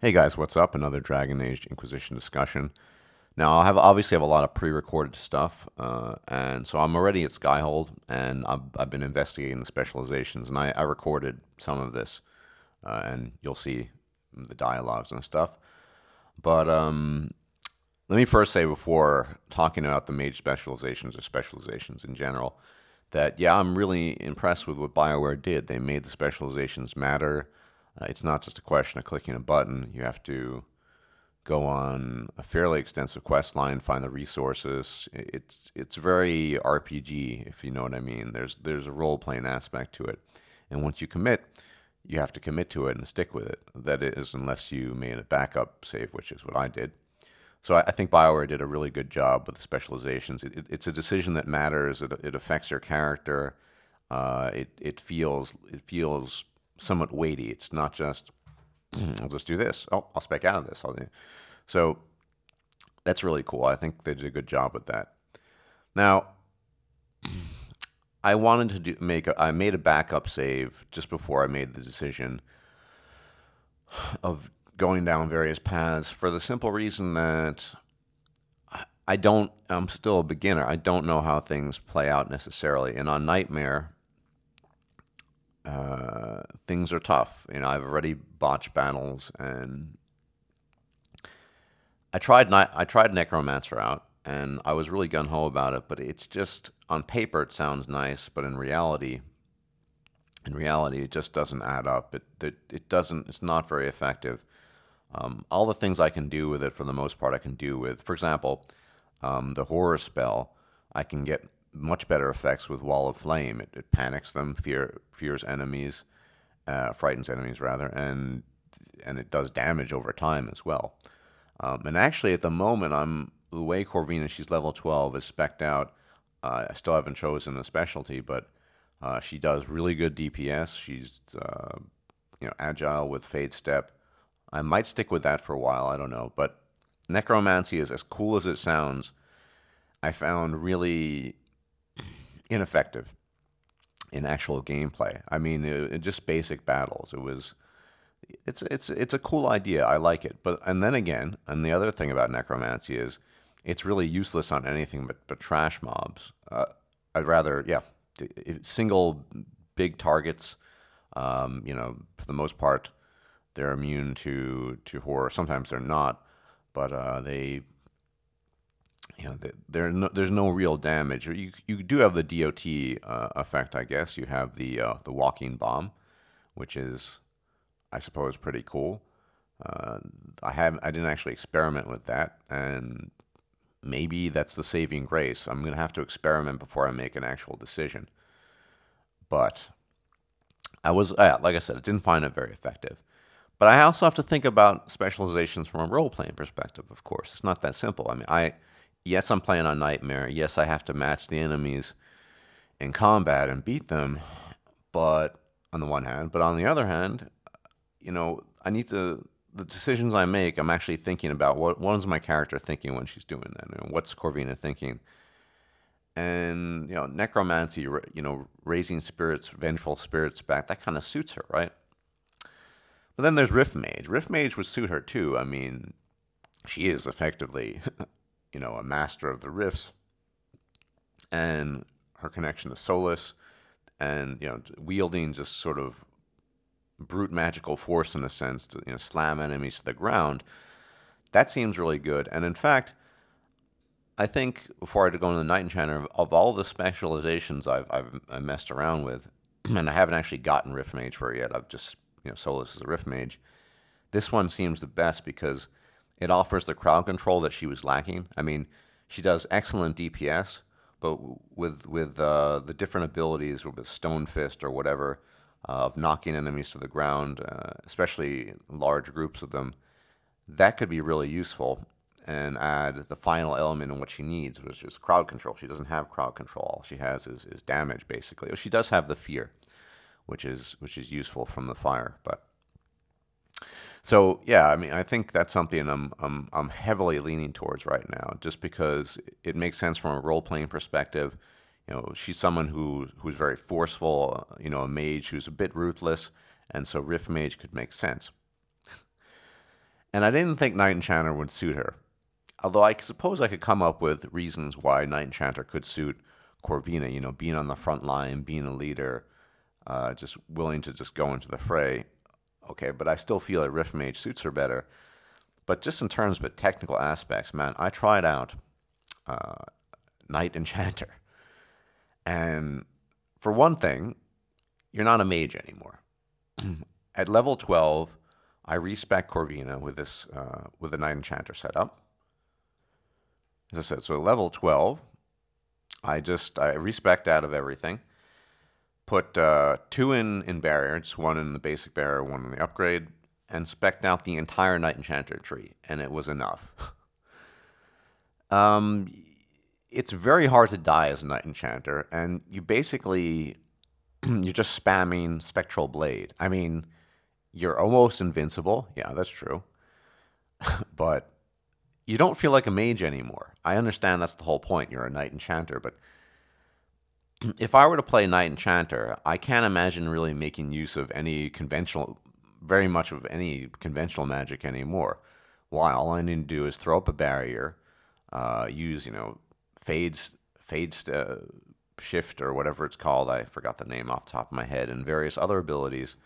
Hey guys, what's up? Another Dragon Age Inquisition discussion. Now, I'll obviously have a lot of pre-recorded stuff, and so I'm already at Skyhold, and I've been investigating the specializations, and I recorded some of this, and you'll see the dialogues and stuff. But let me first say, before talking about the mage specializations or specializations in general, that yeah, I'm really impressed with what BioWare did. They made the specializations matter. It's not just a question of clicking a button. You have to go on a fairly extensive quest line, find the resources. It's very RPG, if you know what I mean. There's a role playing aspect to it, and once you commit, you have to commit to it and stick with it. That is, unless you made a backup save, which is what I did. So I think BioWare did a really good job with the specializations. It's a decision that matters. It affects your character. It feels somewhat weighty. It's not just I'll just do this. Oh, I'll spec out of this. So that's really cool. I think they did a good job with that. Now, I wanted to I made a backup save just before I made the decision of going down various paths for the simple reason that I'm still a beginner. I don't know how things play out necessarily. And on Nightmare, things are tough. I've already botched battles, and I tried Necromancer out, and I was really gun ho about it. But it's just on paper it sounds nice, but in reality, it just doesn't add up. It doesn't. It's not very effective. All the things I can do with it, for the most part, I can do with, for example, the horror spell. I can get much better effects with Wall of Flame. It panics them, fears enemies, frightens enemies rather, and it does damage over time as well. And actually, at the moment, the way Corvina, she's level 12, is spec'd out. I still haven't chosen a specialty, but she does really good DPS. She's agile with Fade Step. I might stick with that for a while. I don't know, but Necromancy is as cool as it sounds. I found really ineffective in actual gameplay. I mean, in just basic battles, it's a cool idea. I like it, and then again, and the other thing about Necromancy is it's really useless on anything but trash mobs. I'd rather, yeah, single big targets. For the most part, they're immune to horror. Sometimes they're not, but there's no real damage. You do have the DOT effect, I guess. You have the walking bomb, which is, I suppose, pretty cool. I didn't actually experiment with that, and maybe that's the saving grace. I'm gonna have to experiment before I make an actual decision. But like I said, I didn't find it very effective. But I also have to think about specializations from a role-playing perspective, of course. It's not that simple. I mean, yes, I'm playing on Nightmare. Yes, I have to match the enemies in combat and beat them, but on the one hand, but on the other hand, the decisions I make, I'm actually thinking about what is my character thinking when she's doing that? What's Corvina thinking? And, necromancy, raising spirits, vengeful spirits back, that kind of suits her, right? But then there's Rift Mage. Rift Mage would suit her too. I mean, she is effectively, a master of the rifts, and her connection to Solus, and wielding just sort of brute magical force in a sense to slam enemies to the ground. That seems really good. And in fact, I think before I go into the Night Enchanter, of all the specializations I've messed around with, and I haven't actually gotten Rift Mage for it yet. I've just Solus is a Rift Mage. This one seems the best because it offers the crowd control that she was lacking. I mean, she does excellent DPS, but with the different abilities, with Stone Fist or whatever, of knocking enemies to the ground, especially large groups of them, that could be really useful and add the final element in what she needs, which is crowd control. She doesn't have crowd control. All she has is damage, basically. She does have the fear, which is useful from the fire. But so yeah, I mean, I think that's something I'm heavily leaning towards right now, just because it makes sense from a role playing perspective. She's someone who's very forceful. A mage who's a bit ruthless, and so Rift Mage could make sense. And I didn't think Knight Enchanter would suit her. Although I suppose I could come up with reasons why Knight Enchanter could suit Corvina, being on the front line, being a leader, just willing to just go into the fray. Okay, but I still feel that Rift Mage suits her better. But just in terms of technical aspects, man, I tried out Knight Enchanter. And for one thing, you're not a mage anymore. At level 12, I respec Corvina with this with the Knight Enchanter setup. As I said, so at level 12, I respec out of everything. Put 2 in barrier, just 1 in the basic barrier, 1 in the upgrade, and spec'd out the entire Knight Enchanter tree, and it was enough. It's very hard to die as a Knight Enchanter, and you basically, you're just spamming Spectral Blade. I mean, you're almost invincible. Yeah, that's true. But you don't feel like a mage anymore. I understand that's the whole point. You're a Knight Enchanter, but if I were to play Knight Enchanter, I can't imagine really making use of any very much of any conventional magic anymore. Why? All I need to do is throw up a barrier, use, fades, shift or whatever it's called. I forgot the name off the top of my head, and various other abilities,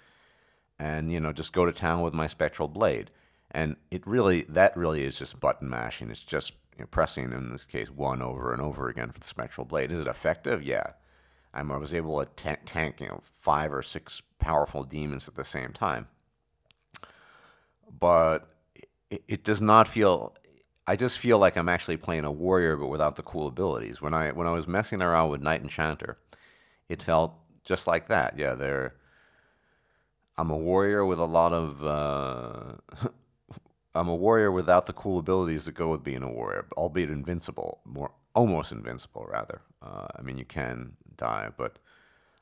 and just go to town with my Spectral Blade. And that really is just button mashing. It's just pressing, in this case, 1 over and over again for the Spectral Blade. Is it effective? Yeah. I was able to tank 5 or 6 powerful demons at the same time. But it does not feel. I just feel like I'm actually playing a warrior, but without the cool abilities. When I was messing around with Knight Enchanter, it felt just like that. Yeah, I'm a warrior with a lot of. I'm a warrior without the cool abilities that go with being a warrior, albeit invincible, almost invincible rather. I mean, you can die, but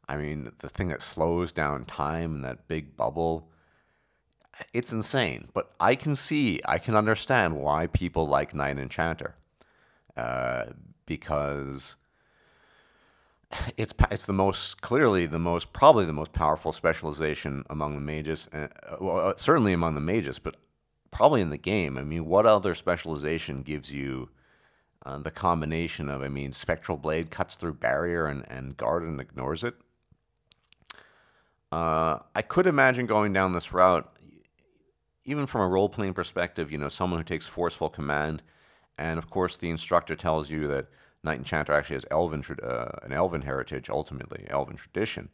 I mean, the thing that slows down time and that big bubble, it's insane. But I can understand why people like Knight Enchanter, because it's probably the most powerful specialization among the mages, well, certainly among the mages, but probably in the game. I mean, what other specialization gives you the combination of, Spectral Blade cuts through barrier and Garden ignores it? I could imagine going down this route, even from a role-playing perspective, someone who takes Forceful Command, and of course the instructor tells you that Knight Enchanter actually has an Elven heritage, ultimately, Elven tradition.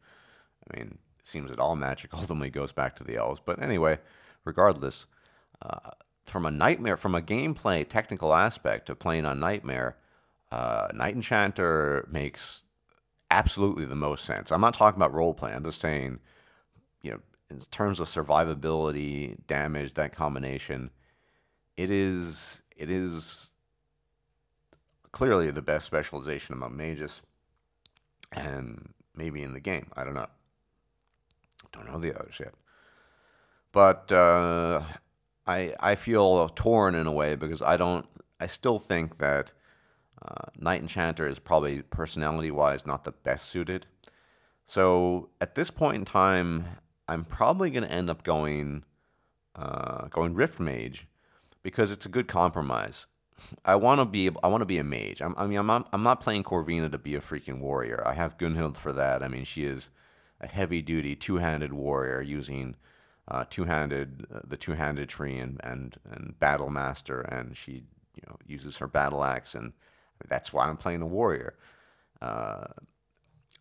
I mean, it seems that all magic ultimately goes back to the elves, but anyway, regardless, from a gameplay technical aspect of playing on Nightmare, Knight Enchanter makes absolutely the most sense. I'm not talking about roleplay. I'm just saying, in terms of survivability, damage, that combination, it is clearly the best specialization among mages, and maybe in the game. I don't know. Don't know the others yet. But I feel torn in a way because I still think that Knight Enchanter is probably personality-wise not the best suited. So at this point in time, I'm probably going to end up going Rift Mage because it's a good compromise. I want to be a mage. I'm not playing Corvina to be a freaking warrior. I have Gunhild for that. I mean, she is a heavy-duty two-handed warrior using the two-handed tree and Battle Master, and she uses her battle axe, and that's why I'm playing a warrior.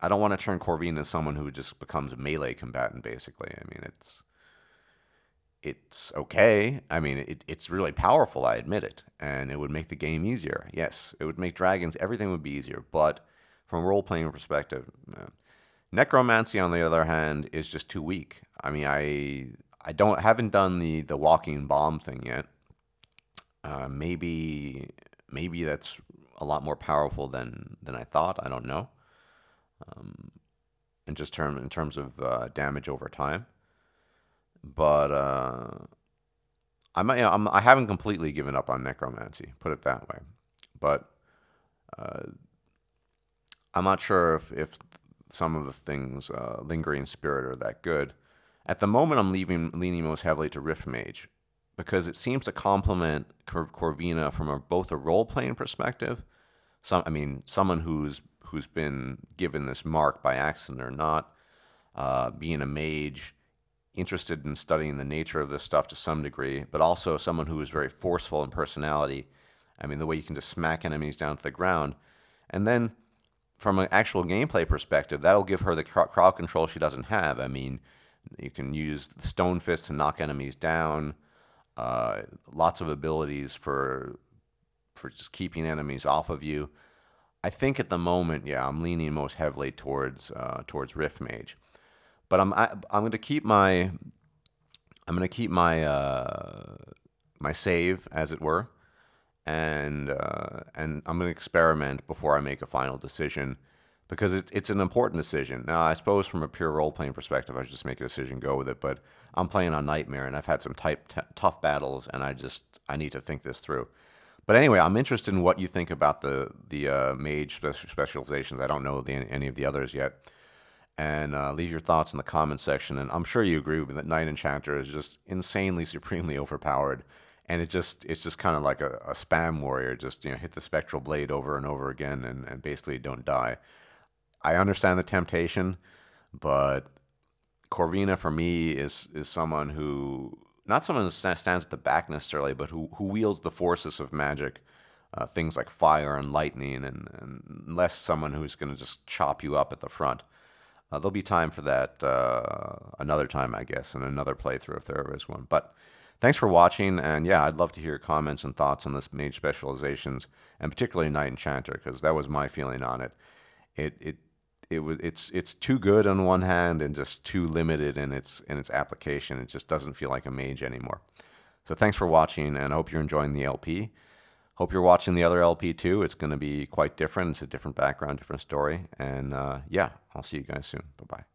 I don't want to turn Corvina into someone who just becomes a melee combatant, basically. I mean, it's okay. I mean, it's really powerful, I admit it, and it would make the game easier. Yes, it would make dragons, everything would be easier, but from a role-playing perspective, Necromancy, on the other hand, is just too weak. I mean, I haven't done the walking bomb thing yet. Maybe that's a lot more powerful than I thought. I don't know. In terms of damage over time, but I haven't completely given up on Necromancy. Put it that way, but I'm not sure if some of the things Lingering Spirit are that good. At the moment, I'm leaning most heavily to Rift Mage because it seems to complement Corvina from both a role-playing perspective. Someone who's been given this mark by accident or not, being a mage, interested in studying the nature of this stuff to some degree, but also someone who is very forceful in personality. I mean, the way you can just smack enemies down to the ground. And then from an actual gameplay perspective, that'll give her the crowd control she doesn't have. I mean, you can use the stone fist to knock enemies down. Lots of abilities for just keeping enemies off of you. I think at the moment, yeah, I'm leaning most heavily towards Rift Mage, but I'm going to keep my my save, as it were, and I'm going to experiment before I make a final decision, because it's an important decision. Now, I suppose from a pure role-playing perspective, I should just make a decision, go with it, but I'm playing on Nightmare, and I've had some tough battles, and I need to think this through. But anyway, I'm interested in what you think about the Mage specializations. I don't know any of the others yet. And leave your thoughts in the comment section. And I'm sure you agree with me that Knight Enchanter is just insanely, supremely overpowered. And it's just kind of like a spam warrior. Just, hit the Spectral Blade over and over again and basically don't die. I understand the temptation, but Corvina for me is someone who, not someone who stands at the back necessarily, but who wields the forces of magic, things like fire and lightning, and less someone who's going to just chop you up at the front. There'll be time for that another time, I guess, in another playthrough if there ever is one. But thanks for watching, and yeah, I'd love to hear your comments and thoughts on this Mage specializations, and particularly Knight Enchanter, because that was my feeling on it. It's too good on one hand and just too limited in its application. It just doesn't feel like a mage anymore. So thanks for watching, and I hope you're enjoying the LP. Hope you're watching the other LP too. It's going to be quite different. It's a different background, different story. And yeah, I'll see you guys soon. Bye-bye.